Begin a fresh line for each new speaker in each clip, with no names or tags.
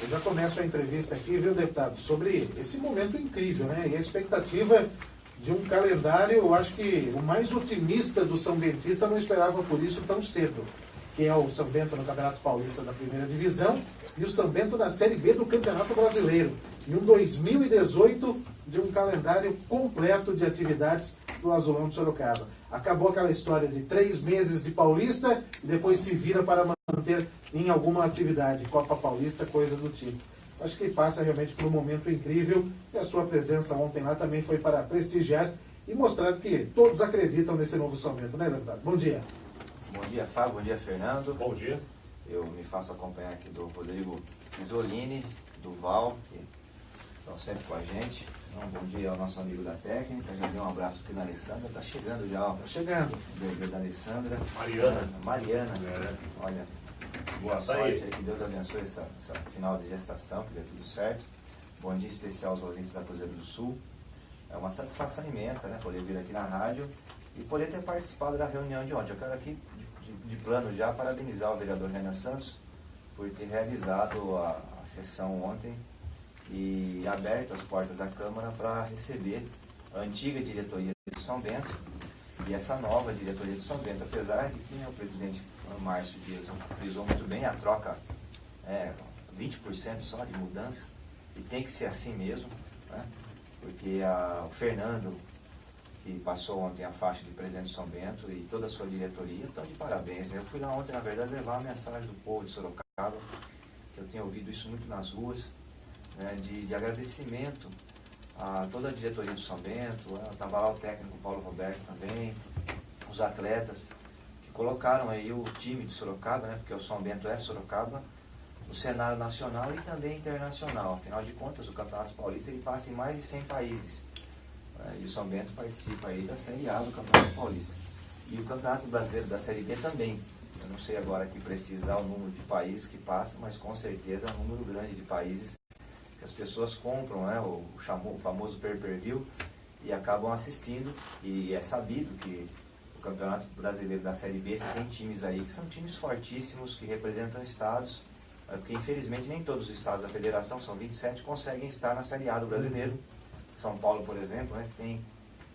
Eu já começo a entrevista aqui, viu, deputado, sobre esse momento incrível, né? E a expectativa de um calendário, eu acho que o mais otimista do São Bentista não esperava por isso tão cedo, que é o São Bento no Campeonato Paulista da Primeira Divisão e o São Bento na Série B do Campeonato Brasileiro. E um 2018 de um calendário completo de atividades do Azulão de Sorocaba. Acabou aquela história de 3 meses de Paulista e depois se vira para manter em alguma atividade, Copa Paulista, coisa do tipo. Acho que passa realmente por um momento incrível e a sua presença ontem lá também foi para prestigiar e mostrar que todos acreditam nesse novo São Bento, né, deputado? Bom dia.
Bom dia, Fábio. Bom dia, Fernando.
Bom dia.
Eu me faço acompanhar aqui do Rodrigo Isolini, do Val, que estão sempre com a gente. Bom dia ao nosso amigo da técnica. Já dei um abraço aqui na Alessandra. Está chegando já, ó.
Está chegando.
Bebê da Alessandra.
Mariana.
Olha, boa sorte aí. Que Deus abençoe essa final de gestação, que dê tudo certo. Bom dia especial aos ouvintes da Cruzeiro do Sul. É uma satisfação imensa, né, poder vir aqui na rádio e poder ter participado da reunião de ontem. Eu quero aqui, de plano já, parabenizar o vereador Renan Santos por ter realizado a sessão ontem e aberto as portas da Câmara para receber a antiga diretoria do São Bento e essa nova diretoria do São Bento. Apesar de que, né, o presidente Márcio Dias frisou muito bem, a troca 20% só de mudança, e tem que ser assim mesmo, né? Porque o Fernando, que passou ontem a faixa de presidente de São Bento, e toda a sua diretoria estão de parabéns. Eu fui lá ontem, na verdade, levar a mensagem do povo de Sorocaba, que eu tenho ouvido isso muito nas ruas, né, de agradecimento a toda a diretoria do São Bento. Estava lá o técnico Paulo Roberto também, os atletas, que colocaram aí o time de Sorocaba, né, porque o São Bento é Sorocaba, no cenário nacional e também internacional. Afinal de contas, o Campeonato Paulista ele passa em mais de 100 países. E o São Bento participa aí da Série A do Campeonato Paulista. E o Campeonato Brasileiro da Série B também. Eu não sei agora aqui precisar o número de países que passam, mas com certeza é um número grande de países que as pessoas compram, né, o famoso pay-per-view, e acabam assistindo. E é sabido que o Campeonato Brasileiro da Série B tem times aí que são times fortíssimos, que representam estados, porque infelizmente nem todos os estados da federação, são 27, conseguem estar na Série A do Brasileiro. São Paulo, por exemplo, né, que tem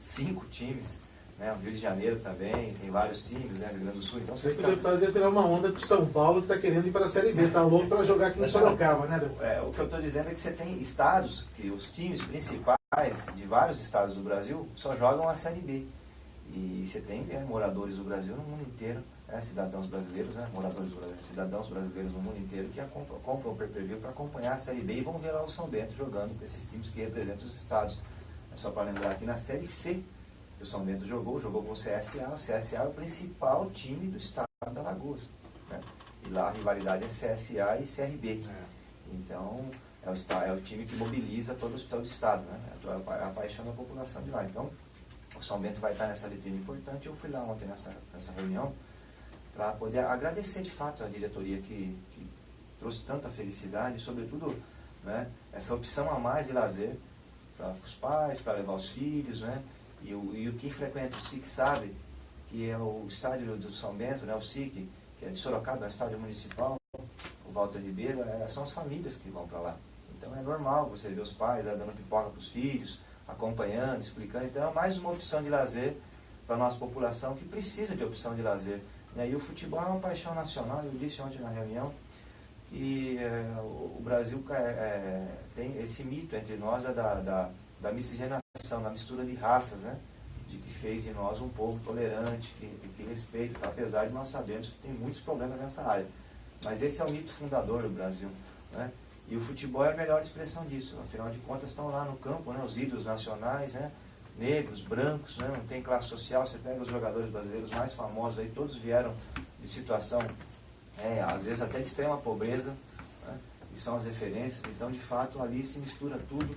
5 times, né, o Rio de Janeiro também, tem vários times, né, Rio Grande do Sul. Então,
Sei que o deputado ia tirar uma onda com o São Paulo, que está querendo ir para a Série B, está louco para jogar aqui em Sorocaba, né, deputado?
O que eu estou dizendo é que você tem estados, que os times principais de vários estados do Brasil só jogam a Série B. E você tem moradores do Brasil no mundo inteiro, cidadãos brasileiros, né, cidadãos brasileiros no mundo inteiro que compram o pay-per-view para acompanhar a Série B e vão ver lá o São Bento jogando com esses times que representam os estados. É só para lembrar que na Série C que o São Bento jogou com o CSA é o principal time do estado da Alagoas, né? E lá a rivalidade é CSA e CRB. Então é o time que mobiliza todo o estado, né? É a paixão da população de lá. Então o São Bento vai estar nessa vitrine importante. Eu fui lá ontem nessa reunião para poder agradecer de fato a diretoria que trouxe tanta felicidade, sobretudo, né, essa opção a mais de lazer para os pais, para levar os filhos, né? E quem frequenta o SIC sabe que é o estádio do São Bento, né, o SIC, que é de Sorocaba, é um estádio municipal, o Walter Ribeiro, são as famílias que vão para lá. Então é normal você ver os pais dando pipoca para os filhos, acompanhando, explicando. Então é mais uma opção de lazer para a nossa população que precisa de opção de lazer. E o futebol é uma paixão nacional. Eu disse ontem na reunião que o Brasil tem esse mito entre nós da miscigenação, da mistura de raças, né? De que fez de nós um povo tolerante, que respeita, apesar de nós sabermos que tem muitos problemas nessa área. Mas esse é o mito fundador do Brasil, né? E o futebol é a melhor expressão disso. Afinal de contas, estão lá no campo, né, os ídolos nacionais, né, negros, brancos, né, não tem classe social. Você pega os jogadores brasileiros mais famosos, aí, todos vieram de situação, às vezes até de extrema pobreza, né, e são as referências. Então, de fato, ali se mistura tudo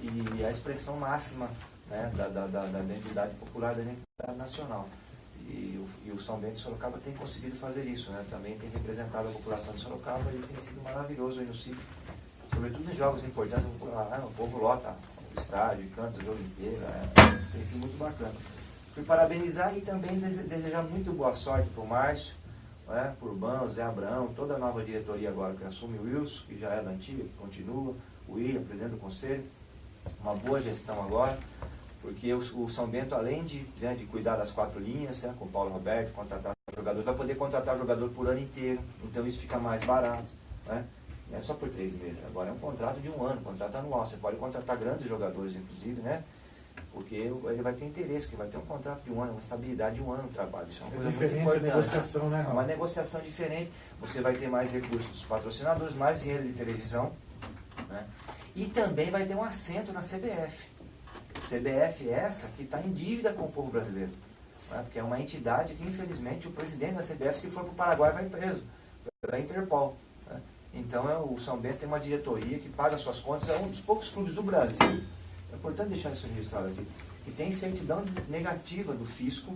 e a expressão máxima, né, da identidade popular, da identidade nacional. E o São Bento de Sorocaba tem conseguido fazer isso, né? Também tem representado a população de Sorocaba e tem sido maravilhoso aí no sítio. Sobretudo em jogos importantes, o povo lota o estádio e canta o jogo inteiro, tem sido muito bacana. Fui parabenizar e também desejar muito boa sorte para o Márcio, né, Purban, Zé Abraão, toda a nova diretoria agora que assume, o Wilson, que já é da antiga, que continua, o William, presidente do conselho, uma boa gestão agora, porque o São Bento, além de cuidar das 4 linhas, né, com o Paulo Roberto, contratar jogador, vai poder contratar jogador por ano inteiro, então isso fica mais barato, né? Não é só por 3 meses, agora é um contrato de 1 ano, contrato anual, você pode contratar grandes jogadores, inclusive, né? Porque ele vai ter interesse, que vai ter um contrato de 1 ano, uma estabilidade de 1 ano no trabalho, isso é uma coisa muito importante.
A negociação, né,
é uma negociação diferente, você vai ter mais recursos dos patrocinadores, mais dinheiro de televisão, né? E também vai ter um assento na CBF. CBF é essa que está em dívida com o povo brasileiro, né? Porque é uma entidade que, infelizmente, o presidente da CBF, se for para o Paraguai, vai preso pela Interpol, né? Então, o São Bento tem uma diretoria que paga suas contas, é um dos poucos clubes do Brasil, é importante deixar isso registrado aqui, que tem certidão negativa do fisco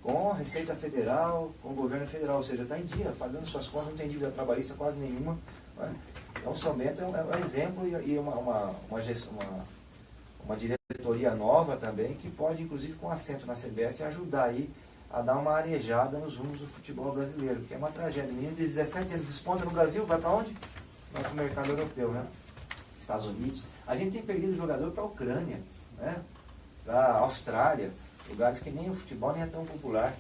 com a Receita Federal, com o governo federal, ou seja, está em dia, pagando suas contas, não tem dívida trabalhista quase nenhuma, né? Então, o São Bento é um exemplo e uma diretoria nova também, que pode, inclusive, com assento na CBF, ajudar aí a dar uma arejada nos rumos do futebol brasileiro, que é uma tragédia. Menino de 17 anos desponta no Brasil, vai para onde? Vai para o mercado europeu, né? Estados Unidos. A gente tem perdido jogador para a Ucrânia, né? Para a Austrália, lugares que nem o futebol nem é tão popular,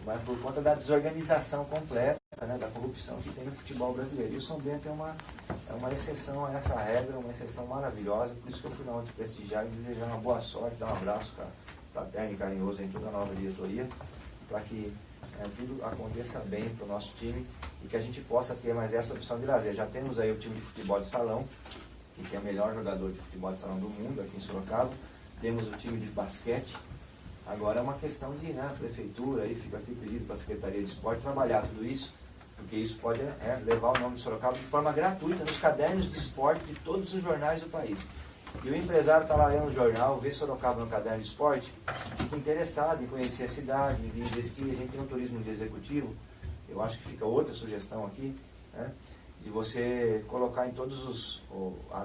mas por conta da desorganização completa, né, da corrupção que tem no futebol brasileiro. E o São Bento é uma exceção a essa regra, uma exceção maravilhosa, por isso que eu fui lá ontem prestigiar e desejar uma boa sorte, dar um abraço fraterno e carinhoso em toda a nova diretoria, para que tudo aconteça bem para o nosso time e que a gente possa ter mais essa opção de lazer. Já temos aí o time de futebol de salão, que tem o melhor jogador de futebol de salão do mundo aqui em Sorocaba, temos o time de basquete. Agora é uma questão de, né, a prefeitura, aí fica aqui o pedido para a Secretaria de Esporte trabalhar tudo isso, porque isso pode levar o nome de Sorocaba de forma gratuita nos cadernos de esporte de todos os jornais do país. E o empresário está lá lendo o jornal, vê Sorocaba no caderno de esporte, fica interessado em conhecer a cidade, em investir. A gente tem um turismo de executivo, eu acho que fica outra sugestão aqui, né, de você colocar em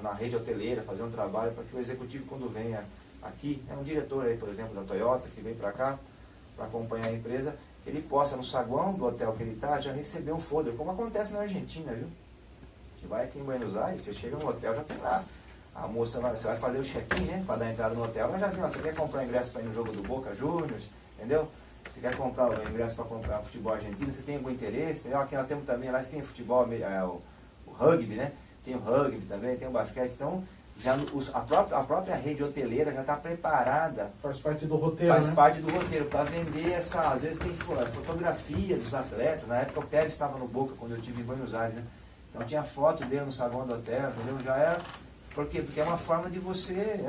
na rede hoteleira, fazer um trabalho para que o executivo, quando venha aqui, um diretor aí, por exemplo, da Toyota, que vem para cá, para acompanhar a empresa, que ele possa, no saguão do hotel que ele está, já receber um folder, como acontece na Argentina, viu? Você vai aqui em Buenos Aires, você chega no hotel, já tem lá, a moça, você vai fazer o check-in, né, para dar entrada no hotel, ela já viu, você quer comprar ingresso para ir no jogo do Boca Juniors, entendeu? Você quer comprar o ingresso para comprar futebol argentino, você tem algum interesse, entendeu? Aqui nós temos também, lá você tem futebol, o rugby, né? Tem o rugby também, tem o basquete, então já a própria rede hoteleira já está preparada.
Faz parte do roteiro,
Faz
né?
parte do roteiro, para vender às vezes tem fotografia dos atletas. Na época o Tevez estava no Boca, quando eu estive em Buenos Aires, né? Então tinha foto dele no saguão do hotel, entendeu? Já era. Por quê? Porque é uma forma de você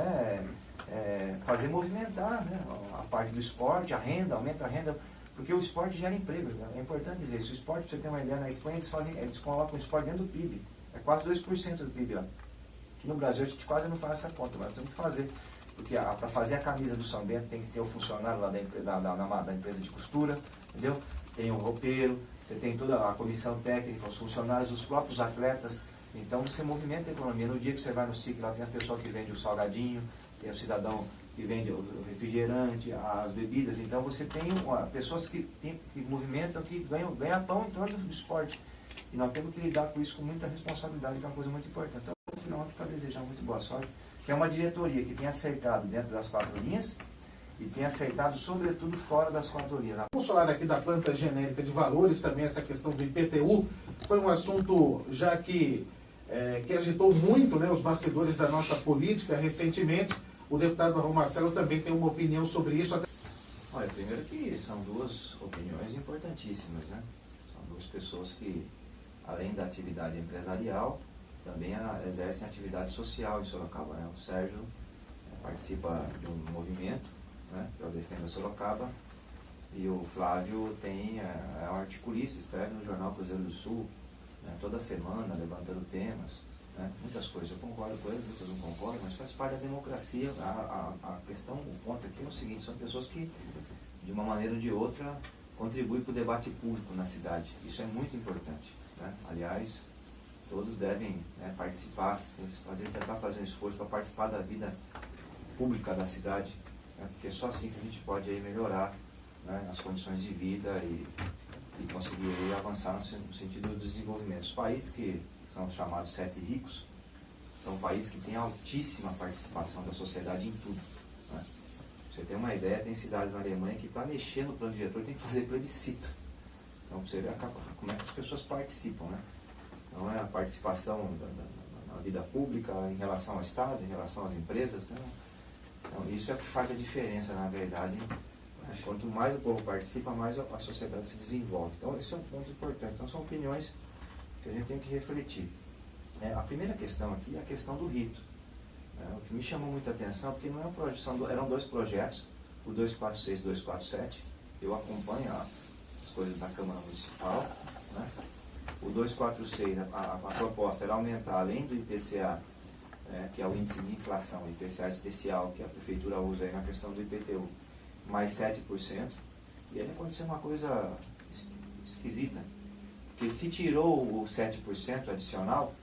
fazer movimentar, né, a parte do esporte, a renda, aumenta a renda, porque o esporte gera emprego, né? É importante dizer isso. O esporte, pra você ter uma ideia, na Espanha eles colocam o esporte dentro do PIB. É quase 2% do PIB lá. Aqui no Brasil a gente quase não faz essa conta, mas temos que fazer. Porque para fazer a camisa do São Bento tem que ter o funcionário lá da empresa de costura, entendeu? Tem o roupeiro, você tem toda a comissão técnica, os funcionários, os próprios atletas. Então você movimenta a economia. No dia que você vai no SIC, lá tem a pessoa que vende o salgadinho, tem o cidadão que vende o refrigerante, as bebidas. Então você tem pessoas que movimentam, que ganham pão em torno do esporte. E nós temos que lidar com isso com muita responsabilidade, que é uma coisa muito importante. Então, no final, para desejar muito boa sorte, que é uma diretoria que tem acertado dentro das 4 linhas e tem acertado, sobretudo, fora das 4 linhas.
Vamos falar aqui da planta genérica de valores, também essa questão do IPTU. Foi um assunto já que agitou muito, né, os bastidores da nossa política recentemente. O deputado Raul Marcelo também tem uma opinião sobre isso.
Olha, primeiro que são 2 opiniões importantíssimas, né? São 2 pessoas que, além da atividade empresarial, também exercem atividade social em Sorocaba, né? O Sérgio participa de um movimento, né, que é o Defenda Sorocaba, e o Flávio é um articulista, escreve no jornal Cruzeiro do Sul, né, toda semana, levantando temas, né, muitas coisas eu concordo com eles, muitas não concordo, mas faz parte da democracia. A questão, o ponto aqui é o seguinte: são pessoas que, de uma maneira ou de outra, contribuem para o debate público na cidade. Isso é muito importante, né? Aliás, todos devem, né, participar, tentar fazer um esforço para participar da vida pública da cidade, né, porque é só assim que a gente pode aí melhorar, né, as condições de vida e e conseguir avançar no sentido do desenvolvimento. Os países que são chamados 7 ricos são países que têm altíssima participação da sociedade em tudo, né? Pra você ter uma ideia, tem cidades na Alemanha que para mexer no plano diretor tem que fazer plebiscito. Então você vê como é que as pessoas participam, né? Então é a participação na vida pública em relação ao Estado, em relação às empresas, né? Então isso é o que faz a diferença, na verdade. Quanto mais o povo participa, mais a sociedade se desenvolve. Então esse é um ponto importante. Então são opiniões que a gente tem que refletir. A primeira questão aqui é a questão do rito. O que me chamou muita atenção, porque não é um projeto, eram 2 projetos, o 246 e o 247. Eu acompanho as coisas da Câmara Municipal, né? O 246, a proposta era aumentar, além do IPCA, que é o índice de inflação, o IPCA especial que a Prefeitura usa aí na questão do IPTU, mais 7%. E aí aconteceu uma coisa esquisita, porque se tirou o 7% adicional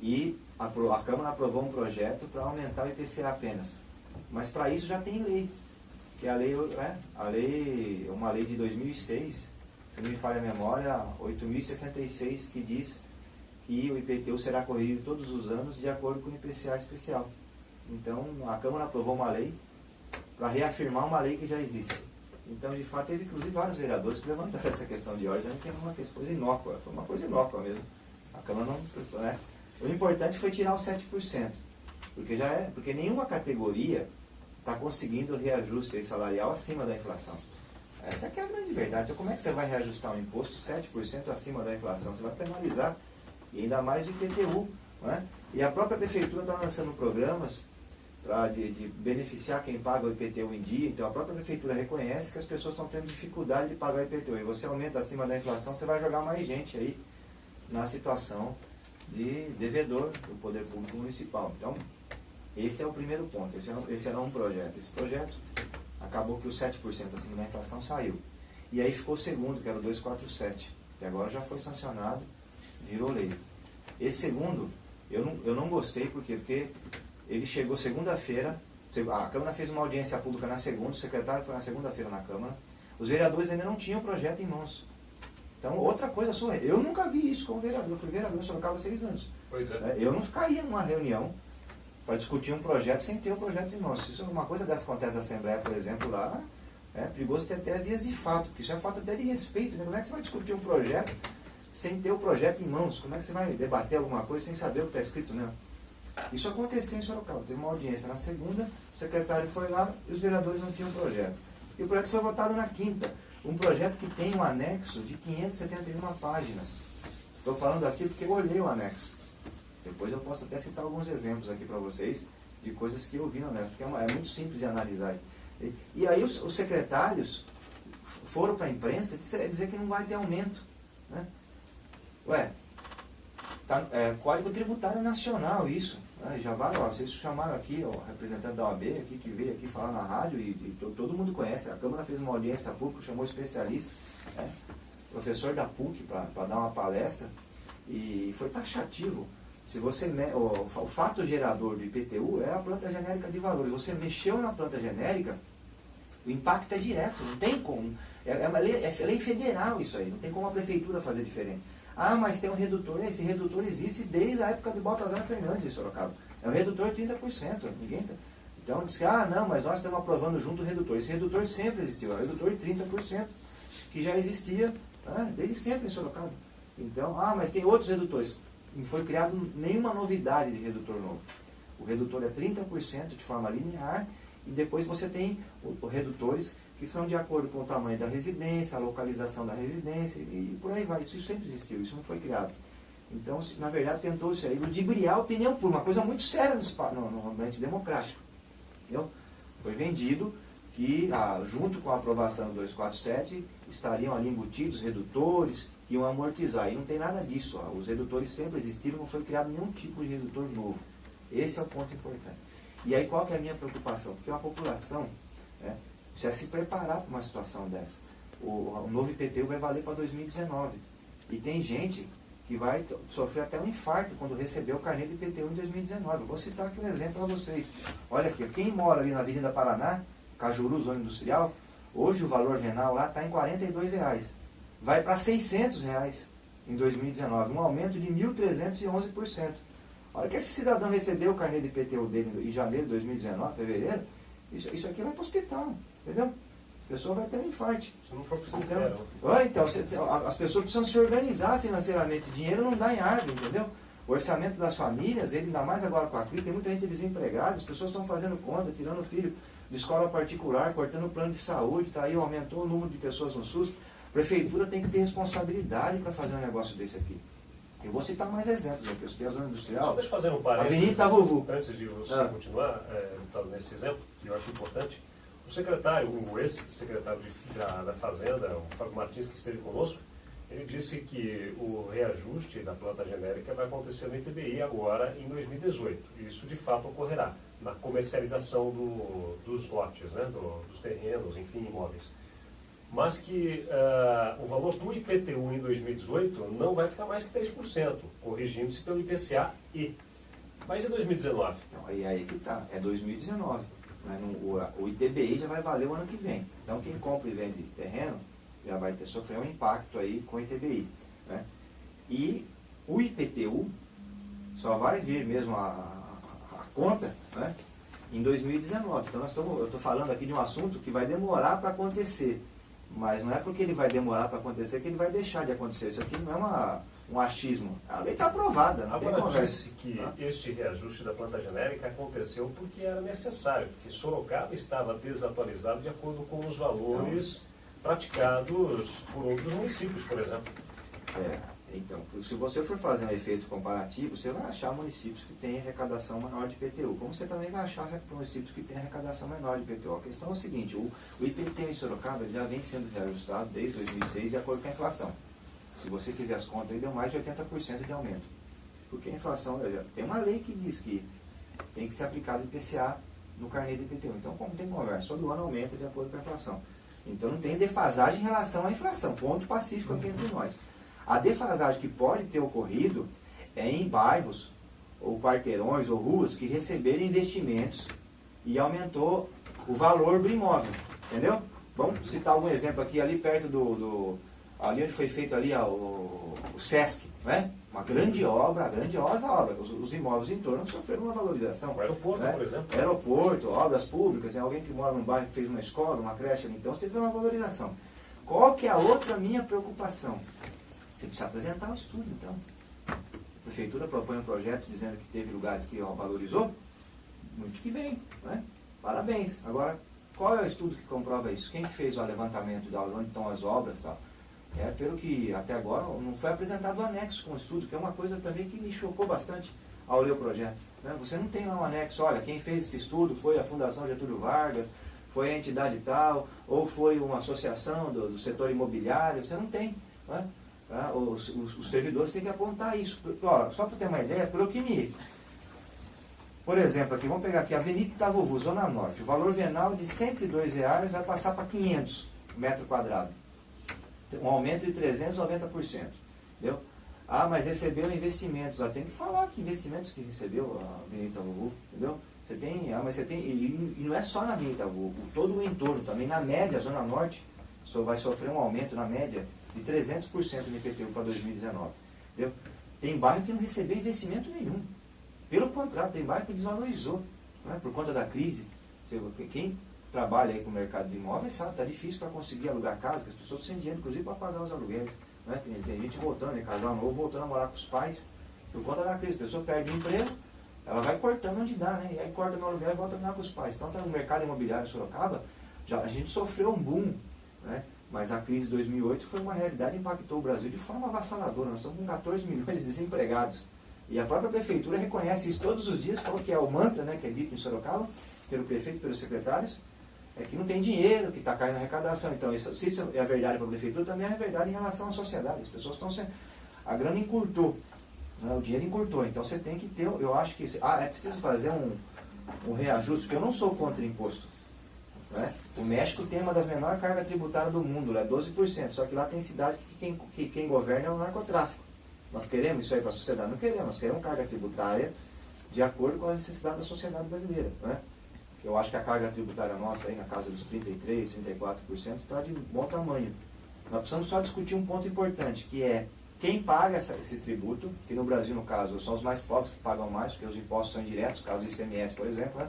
e a Câmara aprovou um projeto para aumentar o IPCA apenas. Mas para isso já tem lei, que é uma lei de 2006, se não me falha a memória, 8.066, que diz que o IPTU será corrigido todos os anos de acordo com o IPCA especial. Então a Câmara aprovou uma lei para reafirmar uma lei que já existe. Então, de fato, teve inclusive vários vereadores que levantaram essa questão de ordem, que é uma coisa inócua, foi uma coisa inócua mesmo. A Câmara não... Né? O importante foi tirar os 7%, porque nenhuma categoria está conseguindo reajuste salarial acima da inflação. Essa aqui é a grande verdade. Então, como é que você vai reajustar um imposto 7% acima da inflação? Você vai penalizar, e ainda mais o IPTU. Né? E a própria Prefeitura está lançando programas de beneficiar quem paga o IPTU em dia. Então, a própria Prefeitura reconhece que as pessoas estão tendo dificuldade de pagar o IPTU. E você aumenta acima da inflação, você vai jogar mais gente aí na situação de devedor do poder público municipal. Então, esse é o primeiro ponto. Esse era um projeto. Esse projeto acabou que o 7% acima da inflação saiu. E aí ficou o segundo, que era o 247, que agora já foi sancionado, virou lei. Esse segundo, eu não gostei, por quê? Porque ele chegou segunda-feira, a Câmara fez uma audiência pública na segunda, o secretário foi na segunda-feira na Câmara, os vereadores ainda não tinham o projeto em mãos. Então, outra coisa sua, eu nunca vi isso como vereador, eu fui vereador em Sorocaba há 6 anos.
Pois é.
Eu não ficaria numa reunião para discutir um projeto sem ter o projeto em mãos. Se uma coisa dessa acontece na Assembleia, por exemplo, lá, é perigoso ter até vias de fato, porque isso é falta até de respeito, né? Como é que você vai discutir um projeto sem ter o projeto em mãos? Como é que você vai debater alguma coisa sem saber o que está escrito nela? Isso aconteceu em Sorocaba. Teve uma audiência na segunda, o secretário foi lá e os vereadores não tinham projeto. E o projeto foi votado na quinta. Um projeto que tem um anexo de 571 páginas. Estou falando aqui porque eu olhei o anexo. Depois eu posso até citar alguns exemplos aqui para vocês de coisas que eu vi no anexo, porque é muito simples de analisar. E aí os secretários foram para a imprensa dizer que não vai ter aumento. Né? Código Tributário Nacional isso. Né? Já vai, vocês chamaram aqui o representante da OAB aqui, que veio aqui falar na rádio e todo mundo conhece. A Câmara fez uma audiência pública, chamou especialista, né? Professor da PUC para dar uma palestra, e foi taxativo. Se você o fato gerador do IPTU é a planta genérica de valores. Você mexeu na planta genérica, o impacto é direto, não tem como. É lei federal isso aí, não tem como a prefeitura fazer diferente. Ah, mas tem um redutor. Esse redutor existe desde a época de Baltazar Fernandes em Sorocaba. É um redutor de 30%. Então diz que, não, mas nós estamos aprovando junto o redutor. Esse redutor sempre existiu, é o redutor de 30%, que já existia desde sempre em Sorocaba. Então, mas tem outros redutores. Não foi criado nenhuma novidade de redutor novo. O redutor é 30% de forma linear, e depois você tem os redutores que são de acordo com o tamanho da residência, a localização da residência, e por aí vai. Isso sempre existiu, isso não foi criado. Então, na verdade, tentou-se aí ludibriar a opinião pública, uma coisa muito séria no ambiente democrático. Entendeu? Foi vendido que, junto com a aprovação do 247, estariam ali embutidos redutores que iam amortizar. E não tem nada disso. Os redutores sempre existiram, não foi criado nenhum tipo de redutor novo. Esse é o ponto importante. E aí, qual que é a minha preocupação? Porque a população precisa se preparar para uma situação dessa. O novo IPTU vai valer para 2019. E tem gente que vai sofrer até um infarto quando receber o carnê de IPTU em 2019. Eu vou citar aqui um exemplo para vocês. Olha aqui, quem mora ali na Avenida Paraná, Cajuru, Zona Industrial, hoje o valor venal lá está em R$ 42. vai para R$ 600 em 2019, um aumento de 1.311%. A hora que esse cidadão recebeu o carnê de IPTU dele em janeiro de 2019, fevereiro, isso aqui vai para o hospital, entendeu? A pessoa vai ter um infarto.
Se não for para
então, as pessoas precisam se organizar financeiramente. Dinheiro não dá em árvore, entendeu? O orçamento das famílias, ele ainda mais agora com a crise, tem muita gente desempregada, as pessoas estão fazendo conta, tirando o filho de escola particular, cortando o plano de saúde, tá aí, aumentou o número de pessoas no SUS. A prefeitura tem que ter responsabilidade para fazer um negócio desse aqui. Eu vou citar mais exemplos aqui. Eu citei a zona industrial.
Só deixa eu fazer um parênteses.
Avenida Itavuvu.
Antes de você continuar, nesse exemplo, que eu acho importante, o secretário, o ex-secretário da Fazenda, o Fábio Martins, que esteve conosco, ele disse que o reajuste da planta genérica vai acontecer no ITBI agora em 2018. Isso de fato ocorrerá na comercialização dos lotes, né, dos terrenos, enfim, imóveis. Mas que o valor do IPTU em 2018 não vai ficar mais que 3%, corrigindo-se pelo IPCA-I. Mas em 2019?
Então, aí que está, é 2019. Mas o ITBI já vai valer o ano que vem. Então quem compra e vende terreno já vai sofrer um impacto aí com o ITBI. Né? E o IPTU só vai vir mesmo a conta, né, em 2019. Então eu estou falando aqui de um assunto que vai demorar para acontecer. Mas não é porque ele vai demorar para acontecer que ele vai deixar de acontecer. Isso aqui não é um achismo. A lei está aprovada, não
agora
tem conversa.
Disse que este reajuste da planta genérica aconteceu porque era necessário, porque Sorocaba estava desatualizado de acordo com os valores praticados por outros municípios, por exemplo.
Então, se você for fazer um efeito comparativo, você vai achar municípios que têm arrecadação maior de IPTU, como você também vai achar municípios que têm arrecadação menor de IPTU. A questão é o seguinte, o IPTU em Sorocaba já vem sendo reajustado desde 2006 de acordo com a inflação. Se você fizer as contas, ele deu mais de 80% de aumento. Porque a inflação, tem uma lei que diz que tem que ser aplicado IPCA no carnê de IPTU. Então, como tem conversa, todo ano aumenta de acordo com a inflação. Então, não tem defasagem em relação à inflação. Ponto pacífico aqui entre nós. A defasagem que pode ter ocorrido é em bairros, ou quarteirões, ou ruas que receberam investimentos e aumentou o valor do imóvel. Entendeu? Vamos citar algum exemplo aqui, ali perto ali onde foi feito ali o Sesc, né? Uma grandiosa obra. Os imóveis em torno sofreram uma valorização.
O aeroporto, né? Por exemplo.
Aeroporto, obras públicas, alguém que mora num bairro que fez uma escola, uma creche ali, então teve uma valorização. Qual que é a outra minha preocupação? Você precisa apresentar um estudo, então. A prefeitura propõe um projeto dizendo que teve lugares que valorizou. Muito que bem, né? Parabéns. Agora, qual é o estudo que comprova isso? Quem que fez o levantamento de onde estão as obras e tal? Pelo que até agora não foi apresentado o anexo com o estudo, que é uma coisa também que me chocou bastante ao ler o projeto. Né? Você não tem lá um anexo, olha, quem fez esse estudo foi a Fundação Getúlio Vargas, foi a entidade tal, ou foi uma associação do setor imobiliário, você não tem. Né? Os servidores têm que apontar isso. Olha, só para ter uma ideia, pelo que me... Por exemplo, aqui, vamos pegar aqui, Avenida Itavuvu, Zona Norte, o valor venal de R$ 102 vai passar para 500 metros quadrados. Um aumento de 390%. Entendeu? Mas recebeu investimentos. Tem que falar que investimentos que recebeu a Avenida Itavuvu. Entendeu? Você tem, e não é só na Avenida Itavuvu, todo o entorno também. Na média, a Zona Norte vai sofrer um aumento, na média, de 300% no IPTU para 2019. Entendeu? Tem bairro que não recebeu investimento nenhum. Pelo contrário, tem bairro que desvalorizou, né, por conta da crise. Quem trabalha aí com o mercado de imóveis sabe, está difícil para conseguir alugar casa, que as pessoas têm dinheiro, inclusive, para pagar os aluguéis. Né? Tem gente voltando, casal novo, voltando a morar com os pais, por conta da crise. A pessoa perde o emprego, ela vai cortando onde dá, né? E aí corta no aluguel e volta a morar com os pais. Então, no mercado imobiliário em Sorocaba, a gente sofreu um boom, né? Mas a crise de 2008 foi uma realidade, impactou o Brasil de forma avassaladora. Nós estamos com 14 milhões de desempregados. E a própria prefeitura reconhece isso todos os dias, qual que é o mantra, né, que é dito em Sorocaba, pelo prefeito, pelos secretários, é que não tem dinheiro, que está caindo a arrecadação. Então, se isso é a verdade para a prefeitura, também é a verdade em relação à sociedade. As pessoas estão sendo... A grana encurtou, né, o dinheiro encurtou. Então, você tem que ter... Eu acho que... é preciso fazer um reajuste, porque eu não sou contra imposto. Né? O México tem uma das menores cargas tributárias do mundo, é 12%. Só que lá tem cidade que quem governa é o narcotráfico. Nós queremos isso aí para a sociedade? Não queremos. Nós queremos carga tributária de acordo com a necessidade da sociedade brasileira. Né? Eu acho que a carga tributária nossa, aí na casa dos 33%, 34%, está de bom tamanho. Nós precisamos só discutir um ponto importante, que é quem paga esse tributo, que no Brasil, no caso, são os mais pobres que pagam mais, porque os impostos são indiretos, no caso do ICMS, por exemplo, né?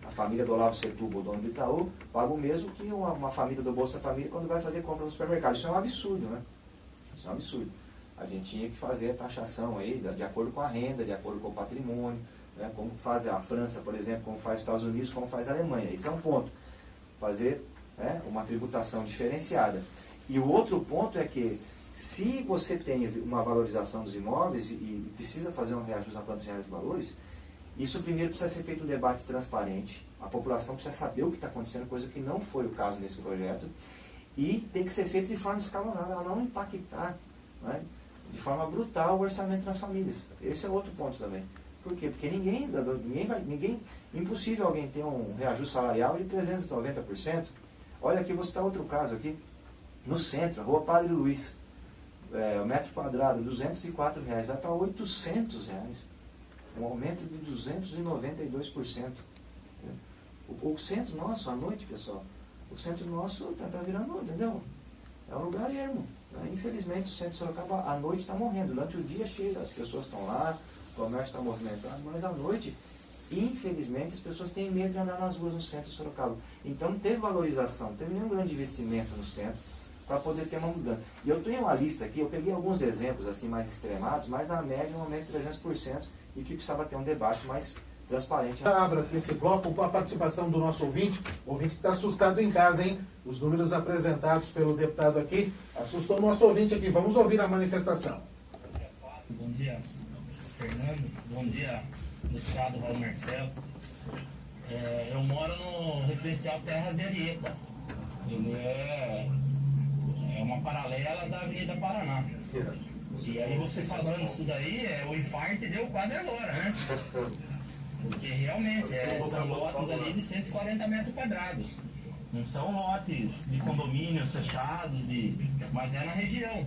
A família do Olavo Setúbal, dono do Itaú, paga o mesmo que uma família do Bolsa Família quando vai fazer compra no supermercado. Isso é um absurdo, né? Isso é um absurdo. A gente tinha que fazer a taxação aí, de acordo com a renda, de acordo com o patrimônio, né? Como faz a França, por exemplo, como faz os Estados Unidos, como faz a Alemanha. Isso é um ponto. Fazer, né, uma tributação diferenciada. E o outro ponto é que, se você tem uma valorização dos imóveis e precisa fazer um reajuste na planta de valores, isso primeiro precisa ser feito um debate transparente, a população precisa saber o que está acontecendo, coisa que não foi o caso nesse projeto, e tem que ser feito de forma escalonada, ela não impactar, né, de forma brutal o orçamento das famílias. Esse é outro ponto também. Por quê? Porque impossível alguém ter um reajuste salarial de 390%. Olha aqui, vou citar outro caso aqui, no centro, Rua Padre Luiz, o metro quadrado, R$204, vai para R$800, um aumento de 292%. O centro nosso, à noite, pessoal, o centro nosso está virando, entendeu? É um lugar ermo. Né? Infelizmente, o centro de Sorocaba, à noite, está morrendo. Durante o dia, cheio, as pessoas estão lá, o comércio está movimentado, mas à noite, infelizmente, as pessoas têm medo de andar nas ruas no centro de Sorocaba. Então, não teve valorização, não teve nenhum grande investimento no centro para poder ter uma mudança. E eu tenho uma lista aqui, eu peguei alguns exemplos assim mais extremados, mas na média um aumento de 300% e que precisava ter um debate mais transparente.
Abra esse bloco com a participação do nosso ouvinte que está assustado em casa, hein? Os números apresentados pelo deputado aqui assustou o nosso ouvinte aqui. Vamos ouvir a manifestação.
Bom dia, Fernando. Bom dia, deputado Raul Marcelo. Eu moro no residencial Terras de Arieta. Ele é uma paralela da Avenida Paraná. E aí você falando isso daí, o infarto deu quase agora, né? Porque realmente são lotes ali de 140 metros quadrados. Não são lotes de condomínios fechados, mas é na região.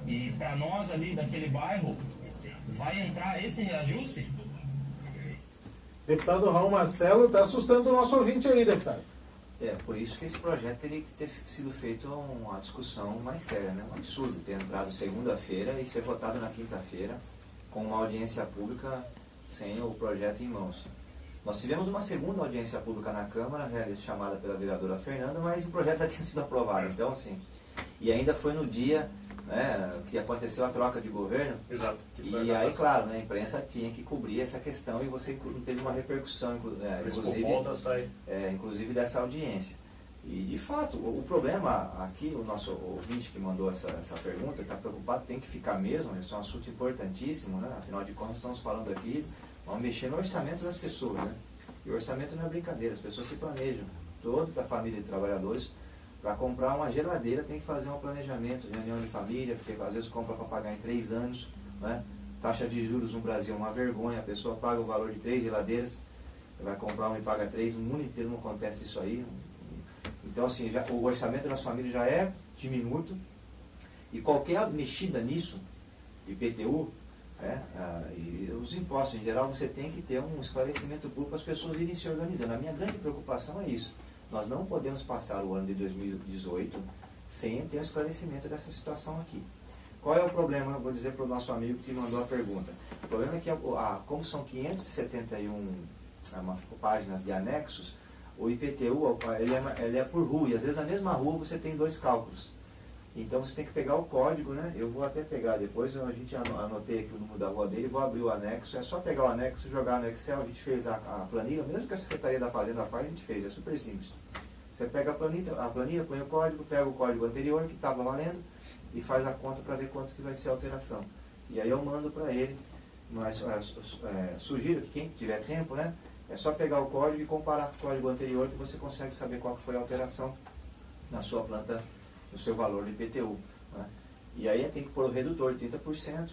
E para nós ali daquele bairro, vai entrar esse reajuste?
Deputado Raul Marcelo está assustando o nosso ouvinte aí, deputado.
Por isso que esse projeto teria que ter sido feito uma discussão mais séria, né? Um absurdo ter entrado segunda-feira e ser votado na quinta-feira com uma audiência pública sem o projeto em mãos. Nós tivemos uma segunda audiência pública na Câmara, chamada pela vereadora Fernanda, mas o projeto já tinha sido aprovado. Então, assim, e ainda foi no dia, né, que aconteceu a troca de governo.
Exato.
E aí, claro, né, a imprensa tinha que cobrir essa questão e você não teve uma repercussão, inclusive dessa audiência. E, de fato, o problema aqui, o nosso ouvinte que mandou essa pergunta, está preocupado, tem que ficar mesmo, isso é um assunto importantíssimo, né? Afinal de contas, estamos falando aqui, vamos mexer no orçamento das pessoas, né? E o orçamento não é brincadeira, as pessoas se planejam, toda a família de trabalhadores, para comprar uma geladeira tem que fazer um planejamento, reunião de família, porque às vezes compra para pagar em 3 anos, né? Taxa de juros no Brasil é uma vergonha, a pessoa paga o valor de 3 geladeiras, vai comprar uma e paga 3, no mundo inteiro não acontece isso aí. Então, assim, o orçamento das famílias já é diminuto, e qualquer mexida nisso, IPTU, e os impostos em geral, você tem que ter um esclarecimento público para as pessoas irem se organizando. A minha grande preocupação é isso. Nós não podemos passar o ano de 2018 sem ter um esclarecimento dessa situação aqui. Qual é o problema? Eu vou dizer para o nosso amigo que mandou a pergunta. O problema é que, como são 571 páginas de anexos, o IPTU ele é por rua, e às vezes na mesma rua você tem 2 cálculos. Então você tem que pegar o código, né? Eu vou até pegar depois, a gente anotei aqui o número da rua dele, vou abrir o anexo, é só pegar o anexo, jogar no Excel, a gente fez a planilha, mesmo que a Secretaria da Fazenda faz, a gente fez, é super simples. Você pega a planilha, põe o código, pega o código anterior que estava valendo e faz a conta para ver quanto que vai ser a alteração. E aí eu mando para ele, mas sugiro que quem tiver tempo, né? É só pegar o código e comparar com o código anterior que você consegue saber qual foi a alteração na sua planta, no seu valor de IPTU. Né? E aí tem que pôr o redutor de 30%,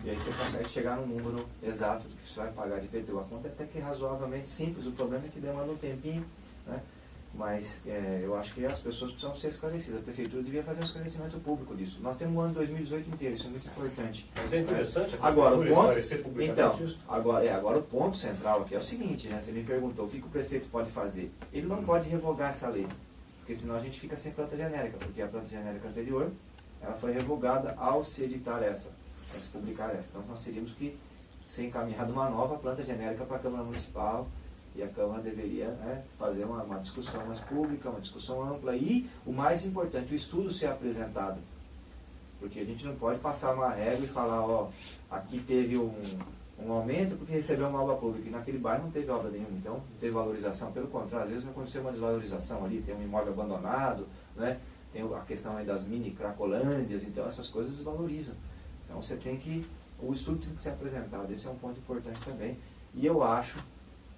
e aí você consegue chegar no número exato do que você vai pagar de IPTU. A conta é até que razoavelmente simples, o problema é que demanda um tempinho, né? Mas eu acho que as pessoas precisam ser esclarecidas. A Prefeitura devia fazer um esclarecimento público disso. Nós temos o ano 2018 inteiro, isso é muito importante.
Mas é interessante
agora, o ponto,
esclarecer publicamente isso.
Agora o ponto central aqui é o seguinte, né? Você me perguntou o que o prefeito pode fazer. Ele não pode revogar essa lei. Porque porque senão a gente fica sem planta genérica, porque a planta genérica anterior, ela foi revogada ao se editar essa, ao se publicar essa. Então nós teríamos que ser encaminhada uma nova planta genérica para a Câmara Municipal, e a Câmara deveria, né, fazer uma discussão mais pública, uma discussão ampla, e o mais importante, o estudo ser apresentado. Porque a gente não pode passar uma regra e falar, ó, aqui teve um aumento porque recebeu uma obra pública, e naquele bairro não teve obra nenhuma, então não teve valorização. Pelo contrário, às vezes aconteceu uma desvalorização ali, tem um imóvel abandonado, né, tem a questão aí das mini cracolândias, então essas coisas desvalorizam. Então você tem que, o estudo tem que ser apresentado, esse é um ponto importante também. E eu acho,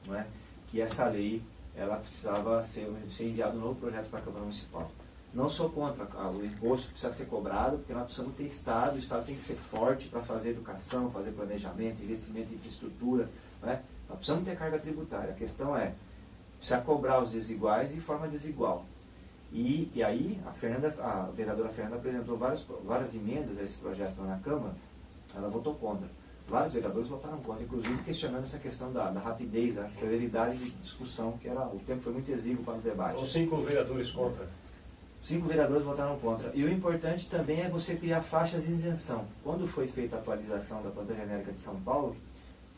não é, que essa lei, ela precisava ser enviado um novo projeto para a Câmara Municipal. Não sou contra, o imposto precisa ser cobrado, porque nós precisamos ter Estado, o Estado tem que ser forte para fazer educação, fazer planejamento, investimento em infraestrutura, né? Nós precisamos ter carga tributária. A questão é, precisa cobrar os desiguais de forma desigual. E aí, a vereadora Fernanda apresentou várias emendas a esse projeto lá na Câmara, ela votou contra. Vários vereadores votaram contra, inclusive questionando essa questão da rapidez, da celeridade de discussão, que o tempo foi muito exíguo para o debate.
Os 5 vereadores contra.
5 vereadores votaram contra. E o importante também é você criar faixas de isenção. Quando foi feita a atualização da planta genérica de São Paulo,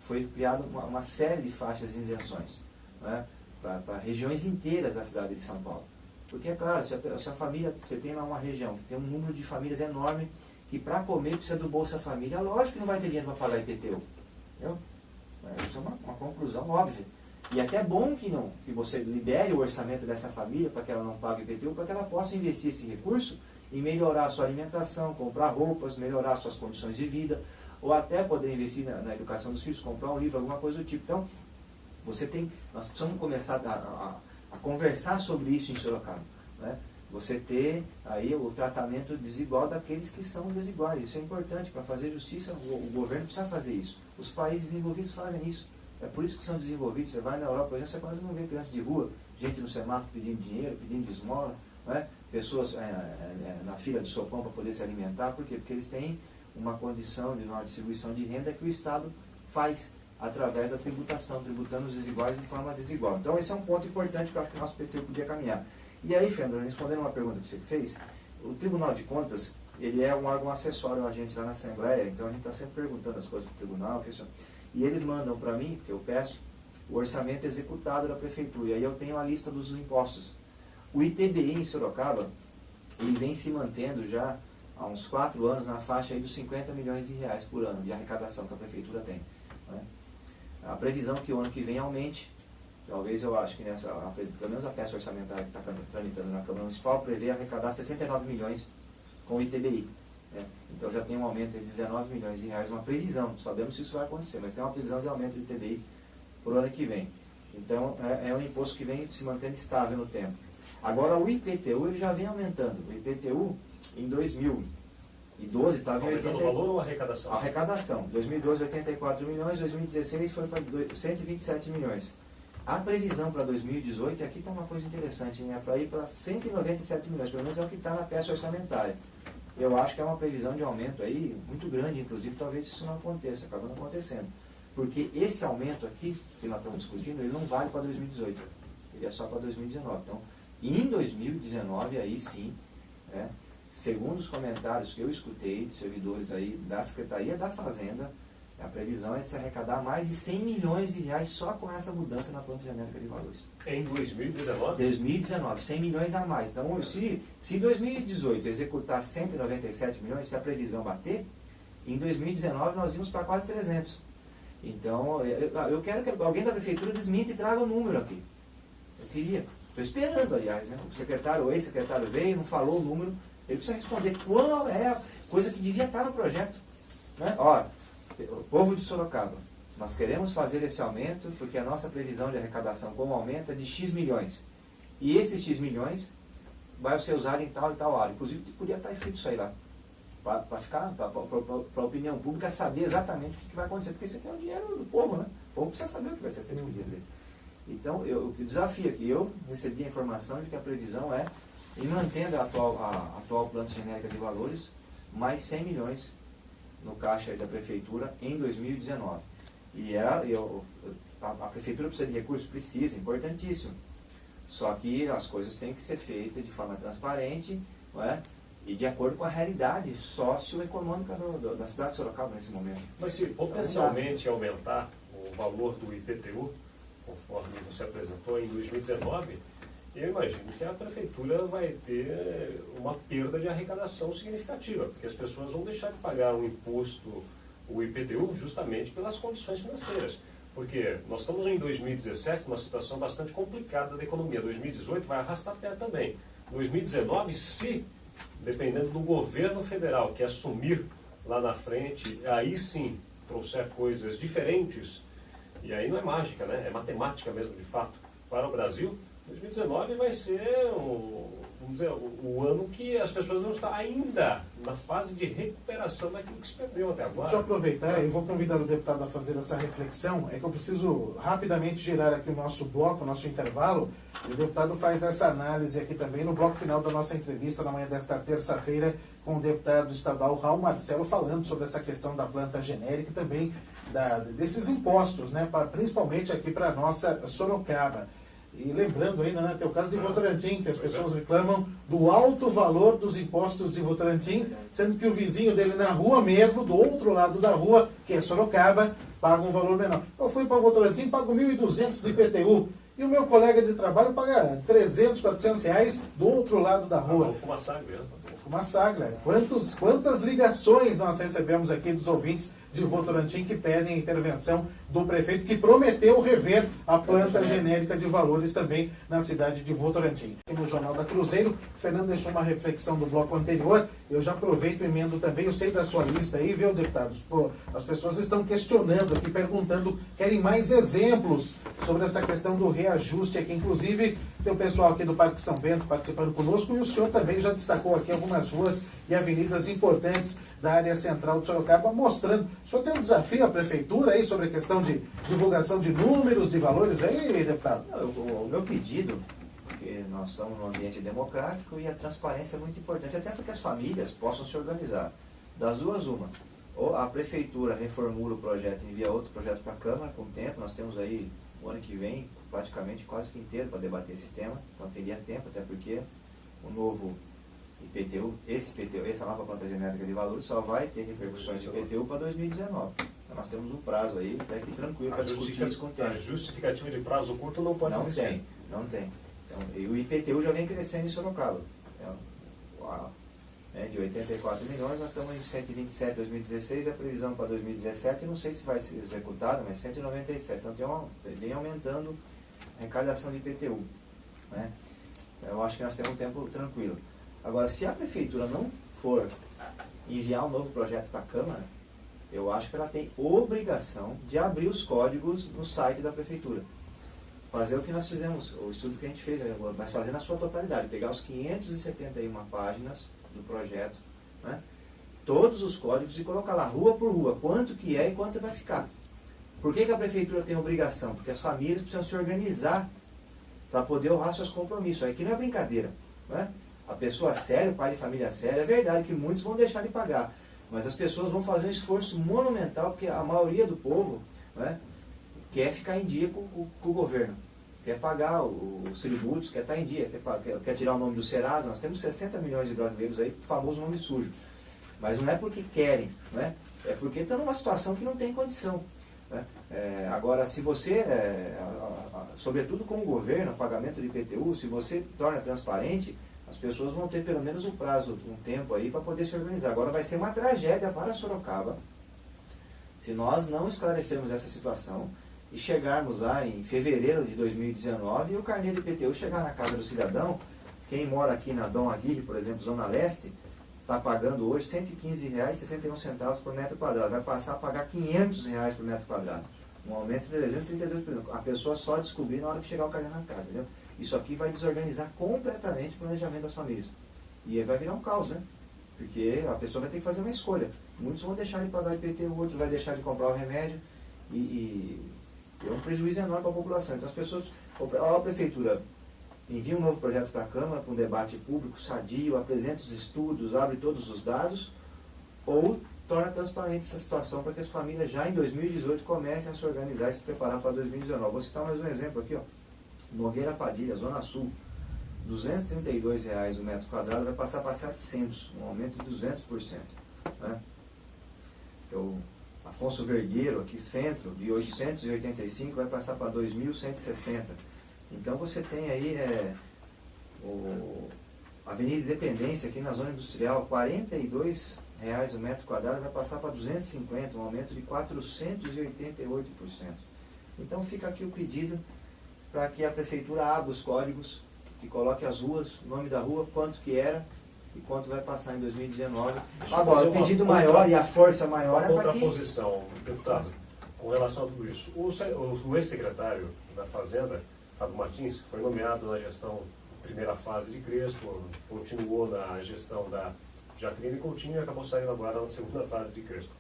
foi criada uma série de faixas de isenções, né, para regiões inteiras da cidade de São Paulo. Porque, é claro, se a família, você tem lá uma região que tem um número de famílias enorme, que para comer precisa do Bolsa Família, lógico que não vai ter dinheiro para pagar IPTU. Entendeu? Isso é uma conclusão óbvia. E até bom que você libere o orçamento dessa família para que ela não pague IPTU, para que ela possa investir esse recurso em melhorar a sua alimentação, comprar roupas, melhorar suas condições de vida, ou até poder investir na educação dos filhos, comprar um livro, alguma coisa do tipo. Então, nós precisamos começar a conversar sobre isso em Sorocaba, né? Você ter aí o tratamento desigual daqueles que são desiguais. Isso é importante. Para fazer justiça, o governo precisa fazer isso. Os países desenvolvidos fazem isso. É por isso que são desenvolvidos. Você vai na Europa, por exemplo, você quase não vê criança de rua, gente no semáforo pedindo dinheiro, pedindo esmola, né? Pessoas na fila de sopão para poder se alimentar. Por quê? Porque eles têm uma condição de uma distribuição de renda que o Estado faz através da tributação, tributando os desiguais de forma desigual. Então esse é um ponto importante que eu acho que o nosso PT podia caminhar. E aí, Fernando, respondendo uma pergunta que você fez, o Tribunal de Contas, ele é um órgão acessório a gente lá na Assembleia, então a gente está sempre perguntando as coisas para o Tribunal, e eles mandam para mim, porque eu peço, o orçamento executado da Prefeitura, e aí eu tenho a lista dos impostos. O ITBI em Sorocaba, ele vem se mantendo já há uns 4 anos na faixa aí dos 50 milhões de reais por ano de arrecadação que a Prefeitura tem, né? A previsão que o ano que vem aumente. Talvez eu acho que pelo menos a peça orçamentária que está tramitando na Câmara Municipal prevê arrecadar 69 milhões com o ITBI. Né? Então já tem um aumento de 19 milhões de reais, uma previsão. Sabemos se isso vai acontecer, mas tem uma previsão de aumento do ITBI para o ano que vem. Então é um imposto que vem se mantendo estável no tempo. Agora o IPTU ele já vem aumentando. O IPTU em 2012 estava em 80...
o valor ou a arrecadação?
A arrecadação. 2012, 84 milhões, 2016 foi para 127 milhões. A previsão para 2018, e aqui está uma coisa interessante, né? Para ir para 197 milhões, pelo menos é o que está na peça orçamentária. Eu acho que é uma previsão de aumento aí muito grande, inclusive talvez isso não aconteça, acaba não acontecendo. Porque esse aumento aqui, que nós estamos discutindo, ele não vale para 2018, ele é só para 2019. Então, em 2019, aí sim, né, segundo os comentários que eu escutei de servidores aí da Secretaria da Fazenda, a previsão é de se arrecadar mais de 100 milhões de reais só com essa mudança na planta genérica de valores.
Em 2019?
2019, 100 milhões a mais. Então, se 2018 executar 197 milhões, se a previsão bater, em 2019 nós vimos para quase 300. Então, eu quero que alguém da Prefeitura desminta e traga o número aqui. Eu queria. Estou esperando, aliás. Né? O secretário, o ex-secretário veio, não falou o número. Ele precisa responder qual é a coisa que devia estar no projeto. Né? Olha, o povo de Sorocaba, nós queremos fazer esse aumento porque a nossa previsão de arrecadação com o aumento é de X milhões. E esses X milhões vai ser usado em tal e tal área. Inclusive, podia estar escrito isso aí lá. Para a opinião pública saber exatamente o que vai acontecer. Porque isso aqui é o dinheiro do povo, né? O povo precisa saber o que vai ser feito com o dinheiro dele. Então, o desafio aqui, eu recebi a informação de que a previsão é, em mantendo a atual planta genérica de valores, mais 100 milhões no caixa aí da Prefeitura em 2019. E a Prefeitura precisa de recursos? Precisa, importantíssimo. Só que as coisas têm que ser feitas de forma transparente, não é? E de acordo com a realidade socioeconômica da cidade de Sorocaba nesse momento.
Mas se potencialmente aumentar o valor do IPTU, conforme você apresentou em 2019, eu imagino que a prefeitura vai ter uma perda de arrecadação significativa, porque as pessoas vão deixar de pagar o imposto, o IPTU, justamente pelas condições financeiras. Porque nós estamos em 2017, uma situação bastante complicada da economia. 2018 vai arrastar pé também. 2019, se, dependendo do governo federal que assumir lá na frente, aí sim trouxer coisas diferentes, e aí não é mágica, né? É matemática mesmo, de fato, para o Brasil, 2019 vai ser vamos dizer, o ano que as pessoas vão estar ainda na fase de recuperação daquilo que se perdeu até agora.
Deixa eu aproveitar e vou convidar o deputado a fazer essa reflexão. É que eu preciso rapidamente girar aqui o nosso bloco, o nosso intervalo, e o deputado faz essa análise aqui também no bloco final da nossa entrevista na manhã desta terça-feira com o deputado estadual Raul Marcelo, falando sobre essa questão da planta genérica e também desses impostos, né, principalmente aqui para a nossa Sorocaba. E lembrando ainda, né, tem o caso de Votorantim, que as pessoas reclamam do alto valor dos impostos de Votorantim, sendo que o vizinho dele na rua mesmo, do outro lado da rua, que é Sorocaba, paga um valor menor. Eu fui para Votorantim, pago 1.200 de IPTU, e o meu colega de trabalho paga 300, 400 reais do outro lado da rua.
Vou fumar sagre, né?
Fumar sagre. Quantas ligações nós recebemos aqui dos ouvintes de Votorantim que pedem a intervenção do prefeito, que prometeu rever a planta genérica de valores também na cidade de Votorantim. E no Jornal da Cruzeiro, o Fernando deixou uma reflexão do bloco anterior, eu já aproveito e emendo também, eu sei da sua lista aí, viu, deputados? Pô, as pessoas estão questionando aqui, perguntando, querem mais exemplos sobre essa questão do reajuste aqui, inclusive tem o pessoal aqui do Parque São Bento participando conosco, e o senhor também já destacou aqui algumas ruas e avenidas importantes da área central de Sorocaba, mostrando. O senhor tem um desafio à prefeitura aí sobre a questão de divulgação de números, de valores aí, deputado?
O meu pedido, porque nós estamos num ambiente democrático e a transparência é muito importante, até para que as famílias possam se organizar. Das duas, uma. Ou a prefeitura reformula o projeto e envia outro projeto para a Câmara com o tempo, nós temos aí o ano que vem praticamente quase que inteiro para debater esse tema, então teria tempo, até porque o novo IPTU, essa nova planta genérica de valores só vai ter repercussões de IPTU para 2019. Então nós temos um prazo aí, até que tranquilo, para discutir isso com o tempo.
A justificativa de prazo curto não pode existir.
Não tem. Então, e o IPTU já vem crescendo em Sorocaba. De 84 milhões, nós estamos em 127 em 2016, a previsão para 2017, não sei se vai ser executada, mas 197. Então vem aumentando a arrecadação de IPTU. Né? Então, eu acho que nós temos um tempo tranquilo. Agora, se a prefeitura não for enviar um novo projeto para a Câmara, eu acho que ela tem obrigação de abrir os códigos no site da prefeitura. Fazer o que nós fizemos, o estudo que a gente fez, mas fazer na sua totalidade, pegar os 571 páginas do projeto, né, todos os códigos e colocar lá, rua por rua, quanto que é e quanto vai ficar. Por que a prefeitura tem obrigação? Porque as famílias precisam se organizar para poder honrar seus compromissos. Aqui não é brincadeira, né? A pessoa séria, o pai de família séria, é verdade que muitos vão deixar de pagar, mas as pessoas vão fazer um esforço monumental, porque a maioria do povo, né, quer ficar em dia com o governo, quer pagar os tributos, quer estar em dia, quer tirar o nome do Serasa. Nós temos 60 milhões de brasileiros aí, famoso nome sujo, mas não é porque querem, né, é porque estão numa situação que não tem condição. Né? Agora, se você, sobretudo com o governo, o pagamento de IPTU, se você torna transparente, as pessoas vão ter pelo menos um prazo, um tempo aí para poder se organizar. Agora vai ser uma tragédia para Sorocaba se nós não esclarecermos essa situação e chegarmos lá em fevereiro de 2019 e o carnê de IPTU chegar na casa do cidadão. Quem mora aqui na Dom Aguirre, por exemplo, Zona Leste, está pagando hoje R$ 115,61 por metro quadrado. Vai passar a pagar R$ 500 por metro quadrado. Um aumento de 332%. A pessoa só descobrir na hora que chegar o carnê na casa, entendeu? Isso aqui vai desorganizar completamente o planejamento das famílias. E aí vai virar um caos, né? Porque a pessoa vai ter que fazer uma escolha. Muitos vão deixar de pagar IPTU, outros vai deixar de comprar o remédio. E é um prejuízo enorme para a população. Então as pessoas, a prefeitura envia um novo projeto para a Câmara, para um debate público sadio, apresenta os estudos, abre todos os dados, ou torna transparente essa situação para que as famílias já em 2018 comecem a se organizar e se preparar para 2019. Vou citar mais um exemplo aqui, ó. Nogueira Padilha, Zona Sul, R$ 232 o metro quadrado, vai passar para 700, um aumento de 200%. Né? Afonso Vergueiro, aqui centro, de 885 vai passar para 2.160. Então você tem aí a Avenida Independência, aqui na zona industrial, R$ 42 o metro quadrado, vai passar para 250, um aumento de 488%. Então fica aqui o pedido para que a prefeitura abra os códigos, que coloque as ruas, o nome da rua, quanto que era e quanto vai passar em 2019. Agora, o pedido maior e a força maior é para que...
contraposição, deputado, com relação a tudo isso. O ex-secretário da Fazenda, Fábio Martins, foi nomeado na gestão, primeira fase de Crespo, continuou na gestão da Jaqueline Coutinho e acabou saindo agora na segunda fase de Crespo.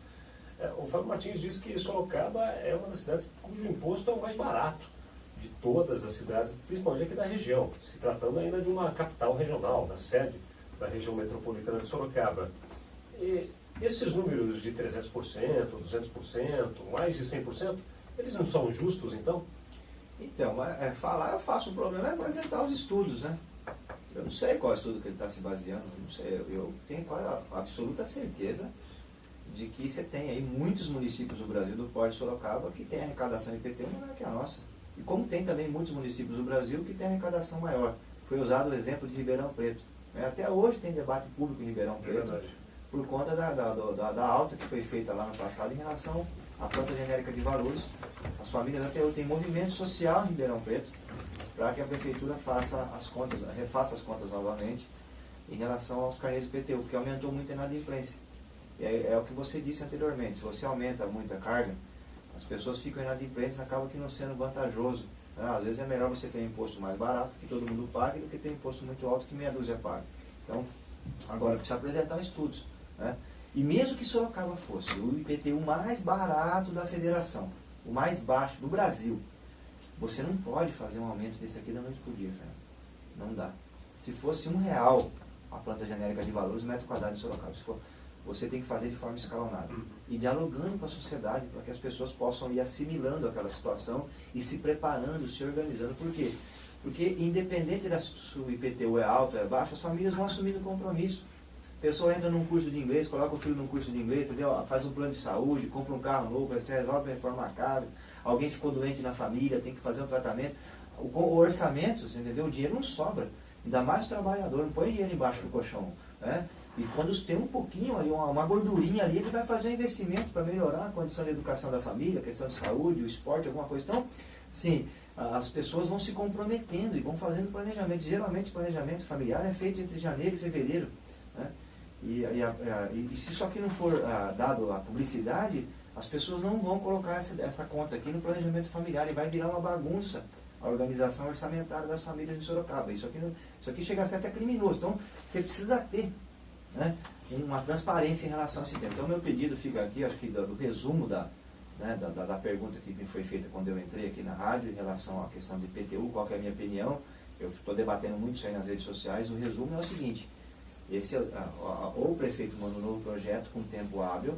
O Fábio Martins disse que Sorocaba é uma das cidades cujo imposto é o mais barato de todas as cidades, principalmente aqui da região, se tratando ainda de uma capital regional, da sede da região metropolitana de Sorocaba. E esses números de 300%, 200%, mais de 100%, eles não são justos, então?
Então, falar eu faço, o problema é apresentar os estudos, né? Eu não sei qual estudo que ele está se baseando, não sei, eu tenho a absoluta certeza de que você tem aí muitos municípios do Brasil, do Porto de Sorocaba, que tem arrecadação de IPTU maior que a nossa. E como tem também muitos municípios do Brasil que tem arrecadação maior. Foi usado o exemplo de Ribeirão Preto. Até hoje tem debate público em Ribeirão Preto, por conta da alta que foi feita lá no passado em relação à planta genérica de valores. As famílias até hoje têm movimento social em Ribeirão Preto, para que a prefeitura refaça as contas novamente em relação aos carnês de IPTU, porque aumentou muito a inadimplência. E é o que você disse anteriormente, se você aumenta muito a carga, as pessoas ficam inadimplentes, acaba que não sendo vantajoso. Né? Às vezes é melhor você ter um imposto mais barato, que todo mundo pague, do que ter um imposto muito alto, que meia dúzia paga. Então, agora precisa apresentar estudos. Né? E mesmo que Sorocaba fosse o IPTU mais barato da federação, o mais baixo do Brasil, você não pode fazer um aumento desse aqui da noite por dia, Fernando. Não dá. Se fosse R$1 a planta genérica de valores, metro quadrado de Sorocaba, você tem que fazer de forma escalonada. E dialogando com a sociedade, para que as pessoas possam ir assimilando aquela situação e se preparando, se organizando. Por quê? Porque independente se o IPTU é alto ou é baixo, as famílias vão assumindo compromisso. A pessoa entra num curso de inglês, coloca o filho num curso de inglês, entendeu? Faz um plano de saúde, compra um carro novo, você resolve reformar a casa, alguém ficou doente na família, tem que fazer um tratamento. O orçamento, entendeu? O dinheiro não sobra. Ainda mais o trabalhador, não põe dinheiro embaixo do colchão. Né? E quando tem um pouquinho ali, uma gordurinha ali, ele vai fazer um investimento para melhorar a condição de educação da família, a questão de saúde, o esporte, alguma coisa. Então, sim, as pessoas vão se comprometendo e vão fazendo planejamento. Geralmente, o planejamento familiar é feito entre janeiro e fevereiro. Né? E se isso aqui não for dado a publicidade, as pessoas não vão colocar essa conta aqui no planejamento familiar e vai virar uma bagunça a organização orçamentária das famílias de Sorocaba. Isso aqui chega a ser até criminoso. Então, você precisa ter, né, uma transparência em relação a esse tema. Então, meu pedido fica aqui, acho que do resumo da pergunta que me foi feita quando eu entrei aqui na rádio em relação à questão de IPTU, qual que é a minha opinião. Eu estou debatendo muito isso aí nas redes sociais. O resumo é o seguinte: ou o prefeito manda um novo projeto com tempo hábil,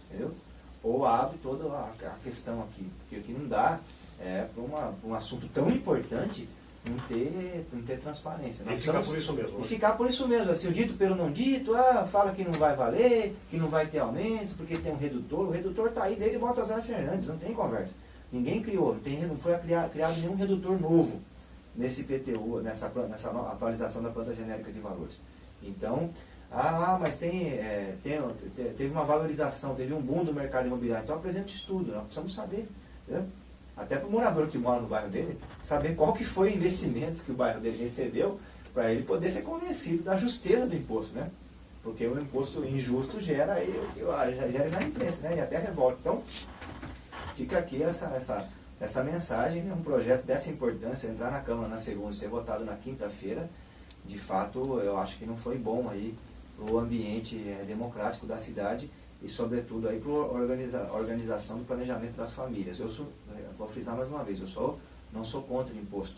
entendeu? Ou abre toda a questão aqui, porque aqui não dá para um assunto tão importante não ter transparência.
E ficar por isso mesmo.
E ficar por isso mesmo, assim, o dito pelo não dito, fala que não vai valer, que não vai ter aumento, porque tem um redutor. O redutor está aí desde Baltazar Fernandes, não tem conversa. Ninguém criou, não foi criado nenhum redutor novo nesse IPTU, nessa atualização da planta genérica de valores. Então, mas teve uma valorização, teve um boom do mercado imobiliário. Então apresenta o estudo, nós precisamos saber. Entendeu? Até para o morador que mora no bairro dele, saber qual que foi o investimento que o bairro dele recebeu, para ele poder ser convencido da justeza do imposto, né? Porque o imposto injusto gera inadimplência, né? E até revolta. Então, fica aqui essa mensagem, né? Um projeto dessa importância, entrar na Câmara na segunda e ser votado na quinta-feira, de fato, eu acho que não foi bom aí para o ambiente democrático da cidade e, sobretudo, aí para a organização do planejamento das famílias. Vou frisar mais uma vez, não sou contra o imposto,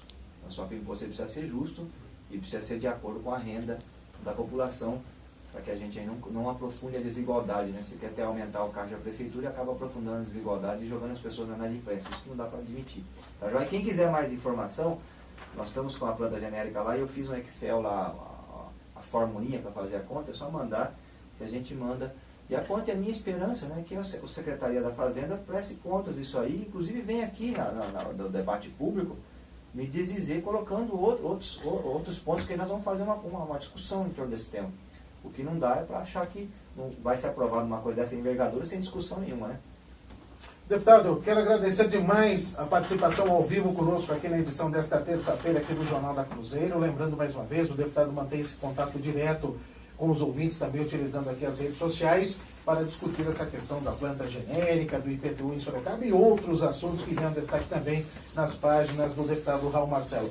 só que o imposto precisa ser justo e precisa ser de acordo com a renda da população, para que a gente aí não aprofunde a desigualdade, né? Você quer até aumentar o cargo da prefeitura e acaba aprofundando a desigualdade e jogando as pessoas na inadimplência. Isso não dá para admitir. Tá, joia? Quem quiser mais informação, Nós estamos com a planta genérica lá e eu fiz um Excel lá, a formulinha para fazer a conta, é só mandar, que a gente manda. E a conta é a minha esperança, né, que a Secretaria da Fazenda preste contas disso aí, inclusive vem aqui no debate público me dizer, colocando outros pontos que nós vamos fazer uma discussão em torno desse tema. O que não dá é para achar que não vai ser aprovada uma coisa dessa envergadura sem discussão nenhuma, né?
Deputado, quero agradecer demais a participação ao vivo conosco aqui na edição desta terça-feira aqui do Jornal da Cruzeiro. Lembrando mais uma vez, o deputado mantém esse contato direto com os ouvintes, também utilizando aqui as redes sociais, para discutir essa questão da planta genérica, do IPTU em Sorocaba e outros assuntos que vêm destaque também nas páginas do deputado Raul Marcelo.